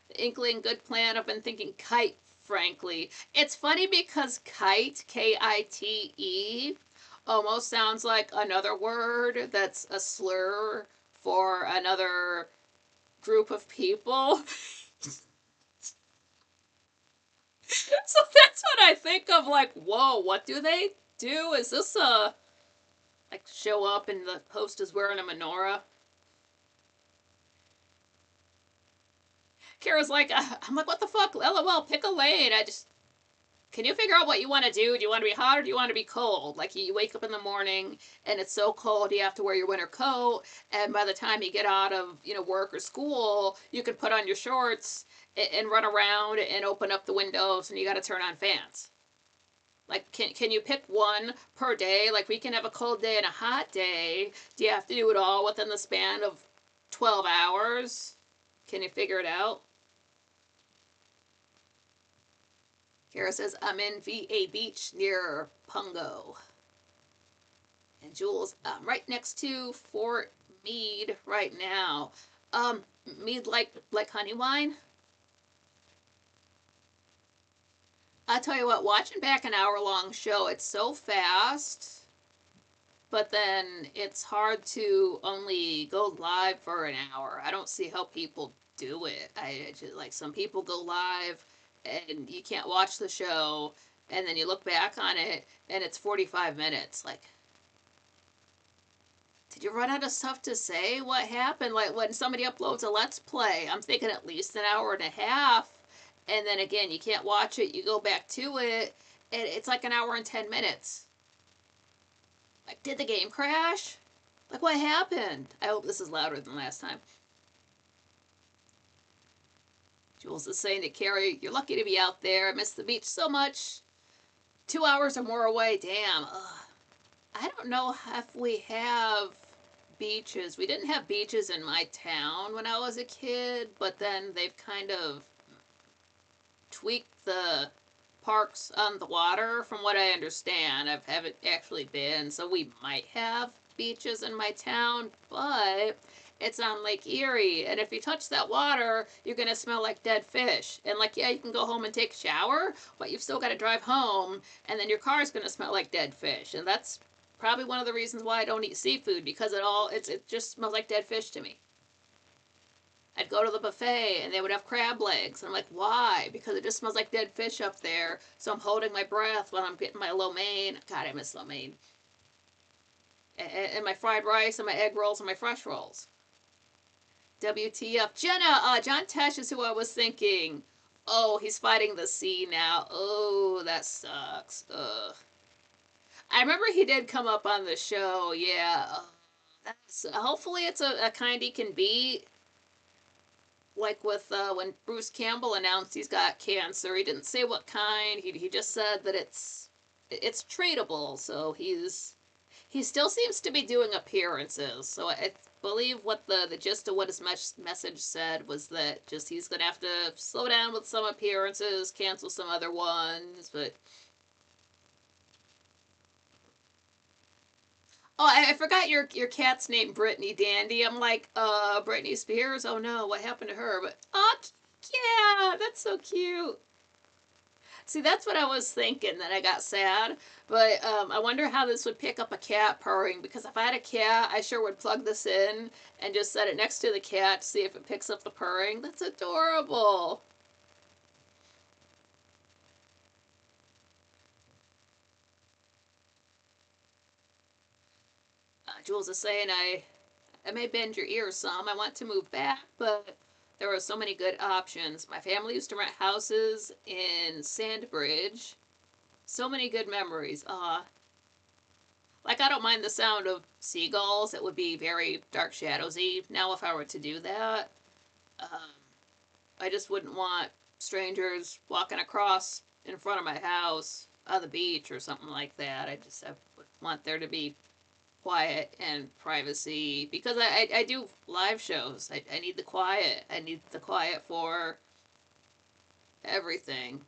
The Inkling, good plan. I've been thinking kite, frankly. It's funny because kite, K-I-T-E, almost sounds like another word that's a slur for another group of people. So that's what I think of, like, whoa, what do they do? Is this like show up and the host is wearing a menorah? Kara's like, I'm like, what the fuck? LOL, pick a lane. Can you figure out what you want to do? Do you want to be hot or do you want to be cold? Like, you wake up in the morning and it's so cold you have to wear your winter coat, and by the time you get out of, work or school, you can put on your shorts and run around and open up the windows, and you got to turn on fans. Like, can you pick one per day? Like, we can have a cold day and a hot day. Do you have to do it all within the span of 12 hours? Can you figure it out? Kara says, I'm in VA Beach near Pungo. And Jules, I'm right next to Fort Meade right now. Meade like honey wine? I tell you what, watching back an hour-long show, it's so fast, but then it's hard to only go live for an hour. I don't see how people do it. I just, like, some people go live and you can't watch the show, and then you look back on it and it's 45 minutes. Like, did you run out of stuff to say? What happened? Like, when somebody uploads a Let's Play, I'm thinking at least an hour and a half, and then again, you can't watch it, you go back to it, and it's like an hour and 10 minutes. Like, did the game crash? Like, what happened? I hope this is louder than last time. Jules is saying to Carrie, you're lucky to be out there. I miss the beach so much. 2 hours or more away. Damn. Ugh. I don't know if we have beaches. We didn't have beaches in my town when I was a kid, but then they've kind of tweaked the parks on the water, from what I understand. I haven't actually been, so we might have beaches in my town, but it's on Lake Erie, and if you touch that water, you're going to smell like dead fish. And, like, yeah, you can go home and take a shower, but you've still got to drive home, and then your car's going to smell like dead fish. And that's probably one of the reasons why I don't eat seafood, because it just smells like dead fish to me. I'd go to the buffet and they would have crab legs. I'm like, why? Because it just smells like dead fish up there. So I'm holding my breath when I'm getting my lo mein. God, I miss lo mein. And my fried rice and my egg rolls and my fresh rolls. WTF. Jenna, John Tesh is who I was thinking. Oh, he's fighting the sea now. Oh, that sucks. Ugh. I remember he did come up on the show. Yeah. Hopefully it's a kind he can beat. Like with when Bruce Campbell announced he's got cancer, he didn't say what kind. He just said that it's treatable. So he still seems to be doing appearances. So I believe what the gist of what his message said was that just he's gonna have to slow down with some appearances, cancel some other ones, but. Oh, I forgot your cat's name, Brittany Dandy. I'm like, Britney Spears? Oh no, what happened to her? But, oh, yeah, that's so cute. See, that's what I was thinking. Then I got sad. But I wonder how this would pick up a cat purring. Because if I had a cat, I sure would plug this in and just set it next to the cat to see if it picks up the purring. That's adorable. Jules is saying I may bend your ears some. I want to move back, but there are so many good options. My family used to rent houses in Sandbridge. So many good memories. Like I don't mind the sound of seagulls. It would be very Dark Shadowsy now if I were to do that. Um, I just wouldn't want strangers walking across in front of my house on the beach or something like that. I would want there to be quiet and privacy because I do live shows. I need the quiet. I need the quiet for everything.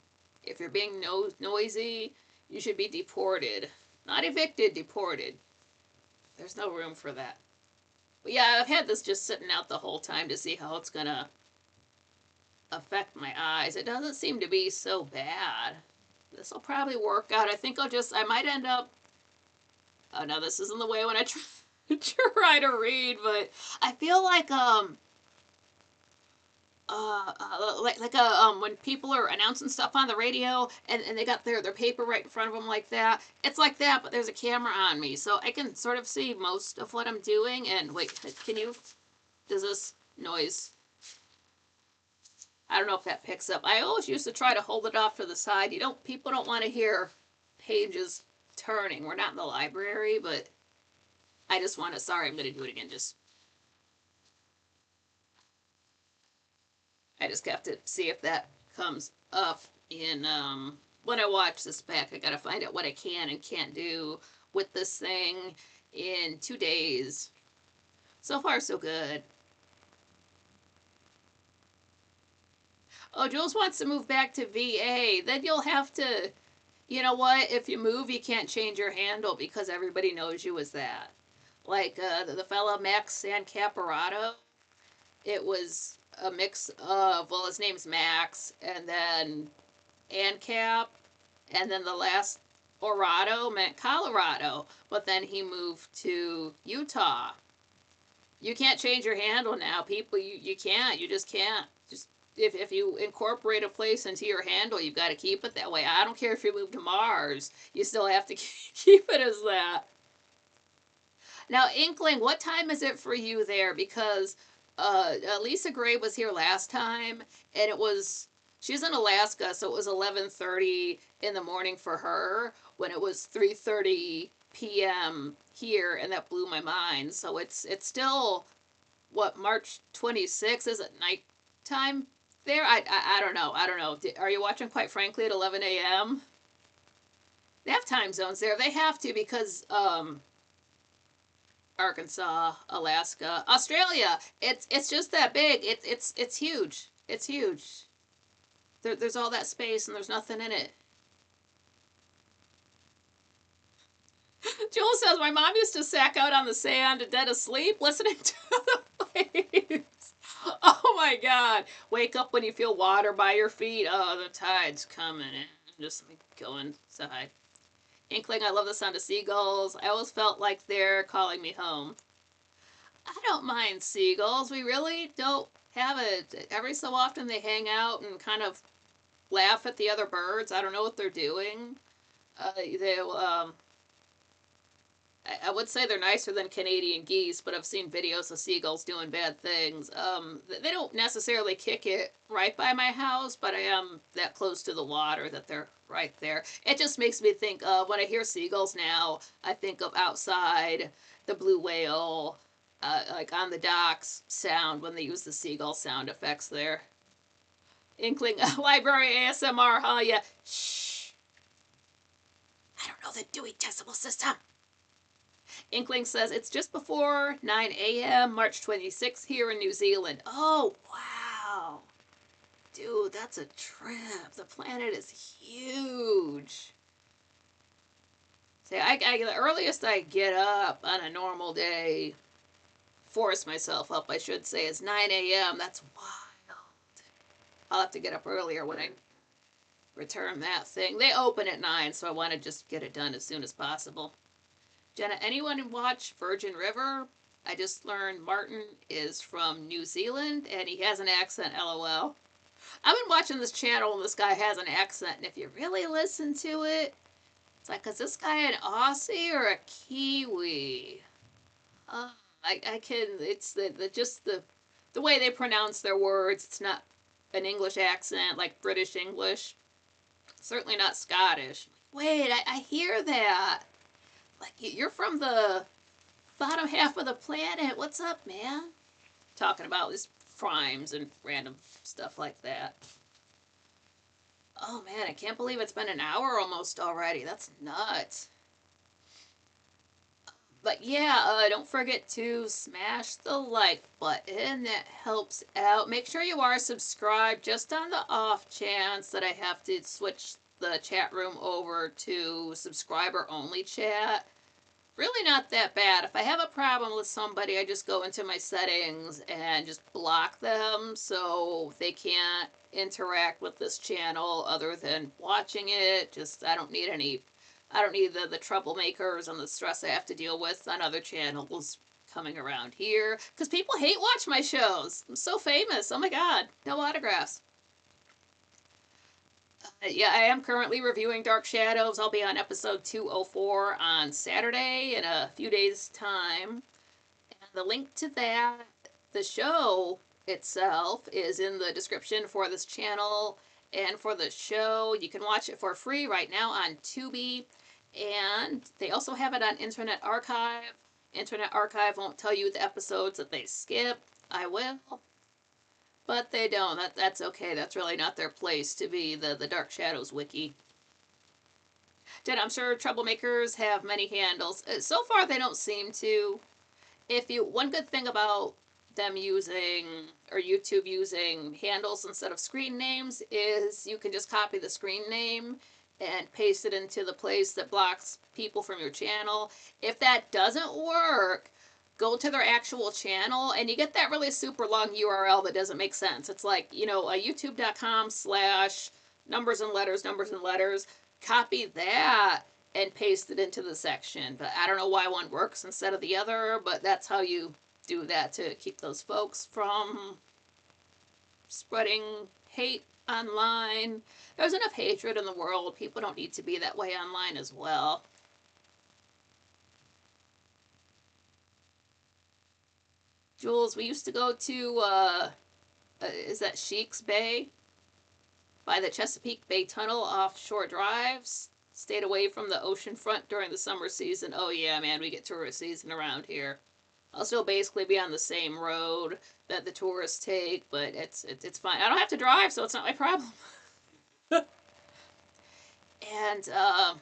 If you're being noisy, you should be deported. Not evicted, deported. There's no room for that. But yeah, I've had this just sitting out the whole time to see how it's gonna affect my eyes. It doesn't seem to be so bad. This will probably work out. I think I might end up. Oh no, this isn't the way when I try to read, but I feel like when people are announcing stuff on the radio and they got their paper right in front of them like that. It's like that, but there's a camera on me, so I can sort of see most of what I'm doing. And wait, does this noise? I don't know if that picks up. I always used to try to hold it off to the side. People don't want to hear pages turning. We're not in the library, but I just want to. Sorry, I'm going to do it again. I just have to see if that comes up in when I watch this back. I got to find out what I can and can't do with this thing in 2 days. So far, so good. Oh, Jules wants to move back to VA. Then you'll have to, you know what? If you move, you can't change your handle because everybody knows you as that. Like the fella Max San Caparato, it was a mix of, well, his name's Max, and then ANCAP, and then the last Orado meant Colorado, but then he moved to Utah. You can't change your handle now, people. You can't. You just can't. Just if you incorporate a place into your handle, you've got to keep it that way. I don't care if you move to Mars. You still have to keep it as that. Now, Inkling, what time is it for you there? Because Lisa Gray was here last time, and she's in Alaska, so it was 11:30 in the morning for her when it was 3:30 p.m. here, and that blew my mind. So it's still what, March 26th? Is it nighttime there? I don't know. I don't know. Are you watching, quite frankly, at 11 a.m.? They have time zones there. They have to because Arkansas, Alaska, Australia. It's just that big. It's huge. It's huge. There's all that space and there's nothing in it. Joel says my mom used to sack out on the sand, dead asleep, listening to the waves. Oh my God! Wake up when you feel water by your feet. Oh, the tide's coming in. Just go inside. Inkling, I love the sound of seagulls. I always felt like they're calling me home. I don't mind seagulls. We really don't have it. Every so often they hang out and kind of laugh at the other birds. I don't know what they're doing. I would say they're nicer than Canadian geese, but I've seen videos of seagulls doing bad things. They don't necessarily kick it right by my house, but I am that close to the water that they're right there. It just makes me think of, when I hear seagulls now, I think of outside, the blue whale, like on the docks sound when they use the seagull sound effects there. Inkling, library ASMR, huh? Yeah. Shh. I don't know the Dewey Decimal System. Inkling says it's just before 9 a.m., March 26th here in New Zealand. Oh, wow. Dude, that's a trip. The planet is huge. See, the earliest I get up on a normal day, force myself up, I should say, is 9 a.m. That's wild. I'll have to get up earlier when return that thing. They open at 9, so I want to just get it done as soon as possible. Jenna, anyone watch Virgin River? I just learned Martin is from New Zealand and he has an accent, lol. I've been watching this channel and this guy has an accent, and if you really listen to it, it's like, is this guy an Aussie or a Kiwi? I can, it's the way they pronounce their words. It's not an English accent like British English. Certainly not Scottish. Wait, I hear that. Like, you're from the bottom half of the planet. What's up, man? Talking about his crimes and random stuff like that. Oh man, I can't believe it's been an hour almost already. That's nuts. But yeah, don't forget to smash the like button. That helps out. Make sure you are subscribed just on the off chance that I have to switch the chat room over to subscriber only chat. Really not that bad. If I have a problem with somebody, I just go into my settings and just block them so they can't interact with this channel other than watching it. Just, I don't need the troublemakers and the stress I have to deal with on other channels coming around here. Because people watch my shows. I'm so famous. Oh my god. No autographs. Yeah, I am currently reviewing Dark Shadows. I'll be on episode 204 on Saturday in a few days' time. And the link to that, the show itself, is in the description for this channel and for the show. You can watch it for free right now on Tubi. And they also have it on Internet Archive. Internet Archive won't tell you the episodes that they skip. I will. But they don't. That's okay. That's really not their place to be the Dark Shadows wiki. Jen, I'm sure troublemakers have many handles. So far, they don't seem to. One good thing about them using, or YouTube using handles instead of screen names is you can just copy the screen name and paste it into the place that blocks people from your channel. If that doesn't work, go to their actual channel and you get that really super long URL that doesn't make sense. It's like, youtube.com/numbers and letters. Copy that and paste it into the section. But I don't know why one works instead of the other, but that's how you do that to keep those folks from spreading hate online. There's enough hatred in the world. People don't need to be that way online as well. Jules, we used to go to, is that Sheik's Bay? By the Chesapeake Bay Tunnel offshore drives. Stayed away from the ocean front during the summer season. Oh yeah, man, we get tourist season around here. I'll still basically be on the same road that the tourists take, but it's fine. I don't have to drive, so it's not my problem. And I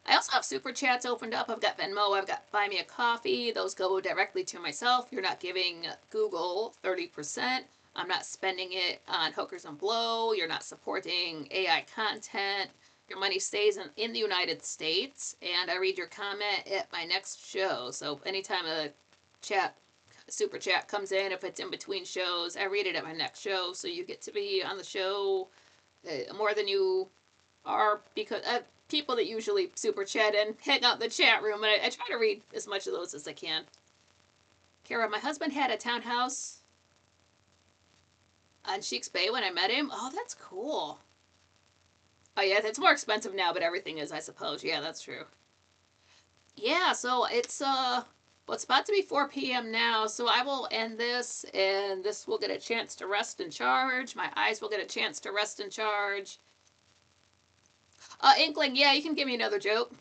also have super chats opened up. I've got Venmo, I've got Buy Me a Coffee. Those go directly to myself. You're not giving Google 30%. I'm not spending it on hookers and blow. You're not supporting AI content. Your money stays in the United States. And I read your comment at my next show. So anytime a super chat comes in, if it's in between shows, I read it at my next show. So you get to be on the show more than you are, because people that usually super chat and hang out in the chat room, and I try to read as much of those as I can. Kara, my husband had a townhouse on Sheik's Bay when I met him. Oh, that's cool. Oh yeah, it's more expensive now, but everything is, I suppose. Yeah, that's true. Yeah, so it's it's about to be 4 p.m. now, so I will end this, and this will get a chance to rest and charge. My eyes will get a chance to rest and charge. Inkling, yeah, you can give me another joke.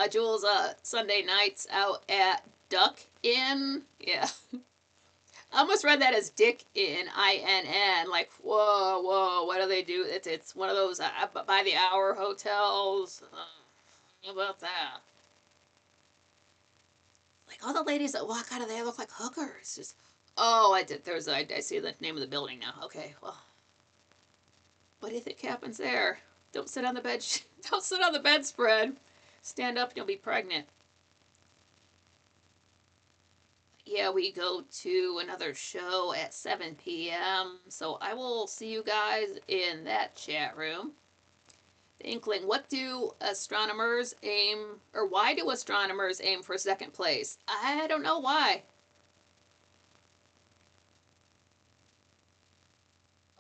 Jules, Sunday nights out at Duck Inn. Yeah. I almost read that as Dick Inn, INN. Like, whoa, what do they do? It's one of those by the hour hotels. How about that? Like, all the ladies that walk out of there look like hookers. Just, oh, I see the name of the building now. Okay, well. What do you think happens there? Don't sit on the bed. Don't sit on the bedspread. Stand up and you'll be pregnant. yeah, we go to another show at 7 p.m. So I will see you guys in that chat room. The Inkling, what do astronomers aim, or why do astronomers aim for second place? I don't know why.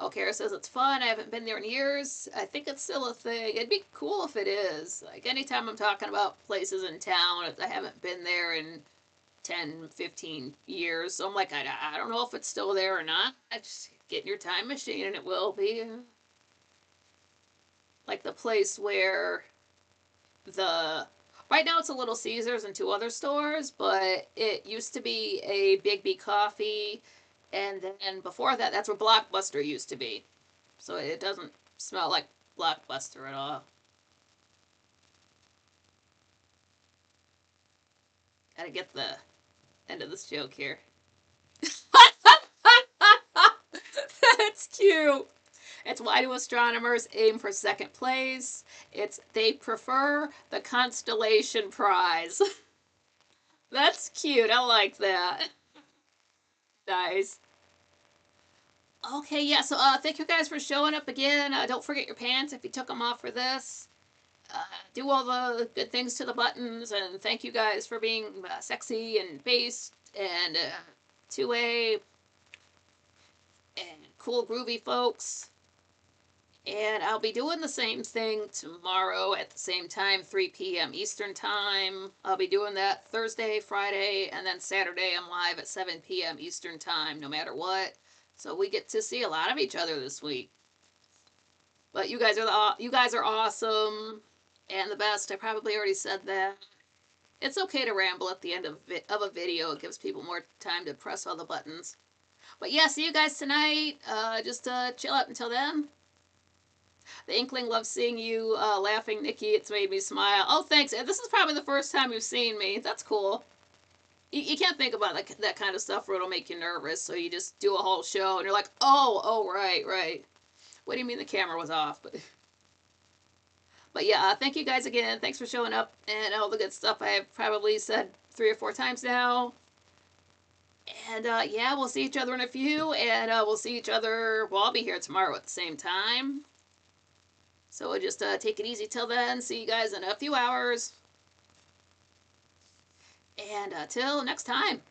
Oh, Kara says it's fun. I haven't been there in years. I think it's still a thing. It'd be cool if it is. Like, anytime I'm talking about places in town, I haven't been there in 10, 15 years. So I'm like, I don't know if it's still there or not. I just get in your time machine and it will be. Like the place where the. Right now it's a Little Caesars and two other stores, but it used to be a Big B Coffee. And then before that, that's where Blockbuster used to be. So it doesn't smell like Blockbuster at all. Gotta get the end of this joke here. That's cute. It's why do astronomers aim for second place? It's they prefer the constellation prize. That's cute. I like that. Nice. Okay, yeah. So thank you guys for showing up again. Don't forget your pants if you took them off for this. Do all the good things to the buttons, and thank you guys for being sexy and based and 2A and cool groovy folks. And I'll be doing the same thing tomorrow at the same time, 3 p.m. Eastern Time. I'll be doing that Thursday, Friday, and then Saturday I'm live at 7 p.m. Eastern Time, no matter what. So we get to see a lot of each other this week. But you guys are awesome and the best. I probably already said that. It's okay to ramble at the end of a video. It gives people more time to press all the buttons. But yeah, see you guys tonight. Just chill out until then. The Inkling loves seeing you laughing, Nikki. It's made me smile. Oh, thanks. This is probably the first time you've seen me. That's cool. You can't think about that kind of stuff where it'll make you nervous, so you just do a whole show and you're like, oh, right. What do you mean the camera was off? But yeah, thank you guys again. Thanks for showing up and all the good stuff I've probably said 3 or 4 times now. And yeah, we'll see each other in a few, and we'll see each other. Well, I'll be here tomorrow at the same time. So we'll just take it easy till then. See you guys in a few hours. And till next time.